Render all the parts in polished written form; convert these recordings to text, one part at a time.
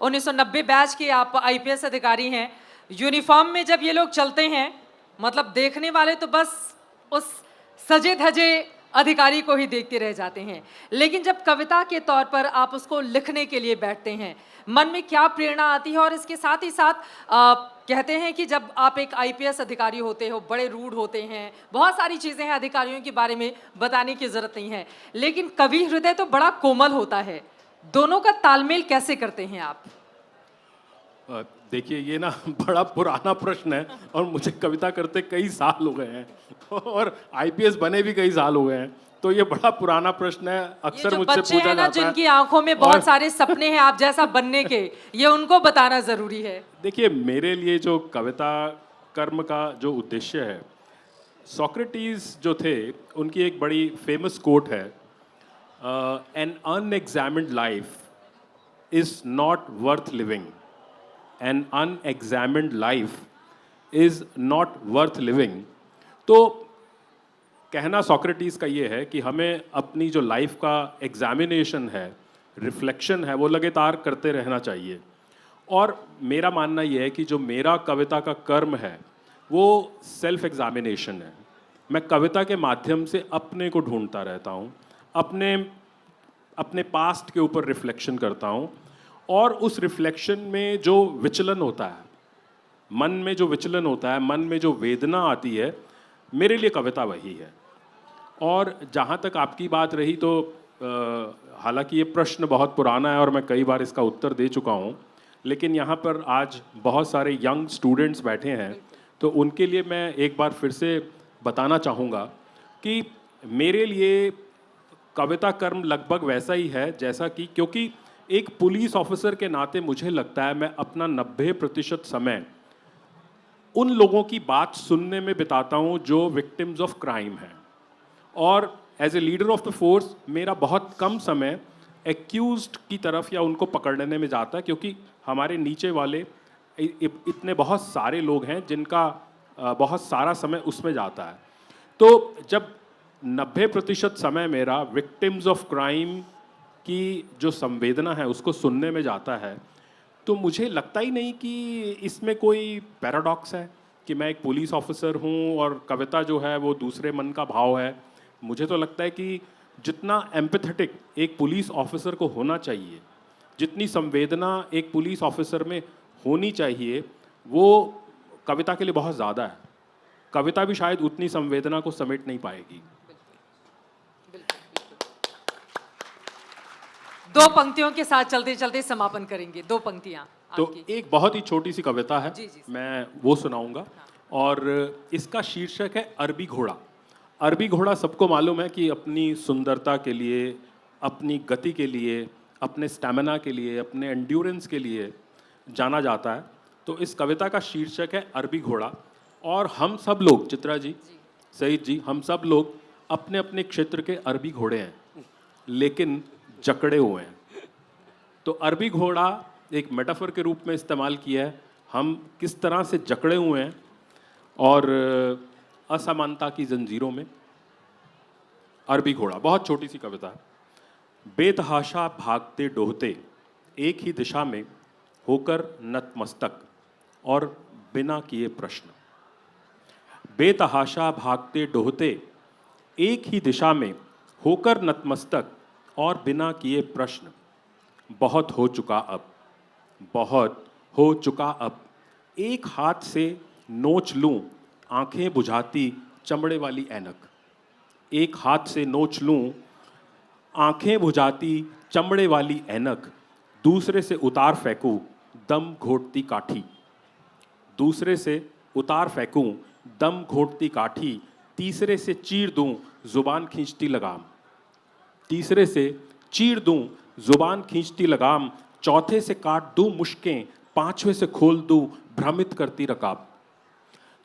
1990 batch के आप IPS अधिकारी हैं। यूनिफॉर्म में जब ये लोग चलते हैं, मतलब देखने वाले तो बस उस सजे धजे अधिकारी को ही देखते रह जाते हैं। लेकिन जब कविता के तौर पर आप उसको लिखने के लिए बैठते हैं, मन में क्या प्रेरणा आती है? और इसके साथ ही साथ कहते हैं कि जब आप एक आईपीएस अधिकारी होते हो, बड़े रूड होते हैं, बहुत सारी चीज़ें हैं, अधिकारियों के बारे में बताने की ज़रूरत नहीं है, लेकिन कवि हृदय तो बड़ा कोमल होता है। दोनों का तालमेल कैसे करते हैं आप? देखिए, ये ना बड़ा पुराना प्रश्न है और मुझे कविता करते कई साल हो गए हैं और आईपीएस बने भी कई साल हो गए हैं, तो ये बड़ा पुराना प्रश्न है। अक्सर मुझसे पूछा है ना, जाता है, जिनकी आंखों में बहुत सारे सपने हैं आप जैसा बनने के, ये उनको बताना जरूरी है। देखिए, मेरे लिए जो कविता कर्म का जो उद्देश्य है, सोक्रेटिस जो थे उनकी एक बड़ी फेमस कोट है, an unexamined life is not worth living. An unexamined life is not worth living। तो कहना सोक्रेटिस का ये है कि हमें अपनी जो लाइफ का एग्जामिनेशन है, रिफ्लेक्शन है, वो लगातार करते रहना चाहिए। और मेरा मानना ये है कि जो मेरा कविता का कर्म है वो सेल्फ एग्जामिनेशन है। मैं कविता के माध्यम से अपने को ढूंढता रहता हूँ, अपने पास्ट के ऊपर रिफ्लेक्शन करता हूँ, और उस रिफ्लेक्शन में जो विचलन होता है, मन में जो विचलन होता है, मन में जो वेदना आती है, मेरे लिए कविता वही है। और जहाँ तक आपकी बात रही, तो हालांकि ये प्रश्न बहुत पुराना है और मैं कई बार इसका उत्तर दे चुका हूँ, लेकिन यहाँ पर आज बहुत सारे यंग स्टूडेंट्स बैठे हैं, तो उनके लिए मैं एक बार फिर से बताना चाहूँगा कि मेरे लिए कविता कर्म लगभग वैसा ही है जैसा कि, क्योंकि एक पुलिस ऑफिसर के नाते मुझे लगता है मैं अपना 90% समय उन लोगों की बात सुनने में बिताता हूं जो विक्टिम्स ऑफ क्राइम हैं, और as a leader of the force मेरा बहुत कम समय एक्यूज्ड की तरफ या उनको पकड़ने में जाता है, क्योंकि हमारे नीचे वाले इतने बहुत सारे लोग हैं जिनका बहुत सारा समय उसमें जाता है। तो जब 90% समय मेरा विक्टिम्स ऑफ क्राइम की जो संवेदना है उसको सुनने में जाता है, तो मुझे लगता ही नहीं कि इसमें कोई पैराडॉक्स है कि मैं एक पुलिस ऑफिसर हूँ और कविता जो है वो दूसरे मन का भाव है। मुझे तो लगता है कि जितना एम्पैथेटिक एक पुलिस ऑफिसर को होना चाहिए, जितनी संवेदना एक पुलिस ऑफिसर में होनी चाहिए, वो कविता के लिए बहुत ज़्यादा है। कविता भी शायद उतनी संवेदना को समेट नहीं पाएगी। दो पंक्तियों के साथ चलते चलते समापन करेंगे। दो पंक्तियां तो एक बहुत ही छोटी सी कविता है, मैं वो सुनाऊंगा, और इसका शीर्षक है अरबी घोड़ा। अरबी घोड़ा सबको मालूम है कि अपनी सुंदरता के लिए, अपनी गति के लिए, अपने स्टैमिना के लिए, अपने एंड्योरेंस के लिए जाना जाता है। तो इस कविता का शीर्षक है अरबी घोड़ा, और हम सब लोग, चित्रा जी, सईद जी, हम सब लोग अपने अपने क्षेत्र के अरबी घोड़े हैं, लेकिन जकड़े हुए हैं। तो अरबी घोड़ा एक मेटाफर के रूप में इस्तेमाल किया है, हम किस तरह से जकड़े हुए हैं और असमानता की जंजीरों में। अरबी घोड़ा, बहुत छोटी सी कविता है। बेतहाशा भागते डोहते एक ही दिशा में होकर नतमस्तक और बिना किए प्रश्न। बेतहाशा भागते डोहते एक ही दिशा में होकर नतमस्तक और बिना किए प्रश्न। बहुत हो चुका अब, बहुत हो चुका अब, एक हाथ से नोच लूं आंखें बुझाती चमड़े वाली ऐनक। एक हाथ से नोच लूं आंखें बुझाती चमड़े वाली ऐनक, दूसरे से उतार फेंकूं दम घोटती काठी। दूसरे से उतार फेंकूं दम घोटती काठी, तीसरे से चीर दूं जुबान खींचती लगाम। तीसरे से चीर दूं जुबान खींचती लगाम, चौथे से काट दूं मुश्कें, पांचवें से खोल दूं भ्रमित करती रकाब।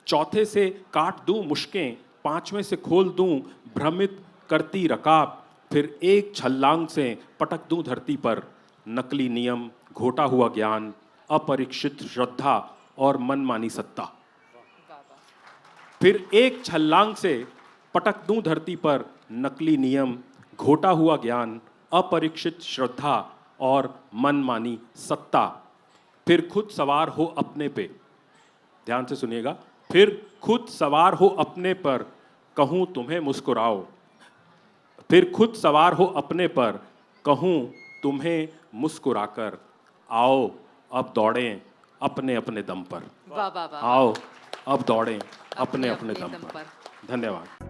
चौथे से काट दूं मुश्कें, पांचवें से खोल दूं भ्रमित करती रकाब, फिर एक छलांग से पटक दूं धरती पर नकली नियम, घोटा हुआ ज्ञान, अपरीक्षित श्रद्धा और मनमानी सत्ता। फिर एक छलांग से पटक दूं धरती पर नकली नियम, घोटा हुआ ज्ञान, अपरीक्षित श्रद्धा और मनमानी सत्ता। फिर खुद सवार हो अपने पे, ध्यान से सुनिएगा, फिर खुद सवार हो अपने पर, कहूँ तुम्हें मुस्कुराओ, फिर खुद सवार हो अपने पर, कहूँ तुम्हें मुस्कुराकर, आओ अब दौड़ें अपने अपने दम पर, वाह वाह वाह, आओ अब दौड़ें अपने अपने दम पर। पर। धन्यवाद।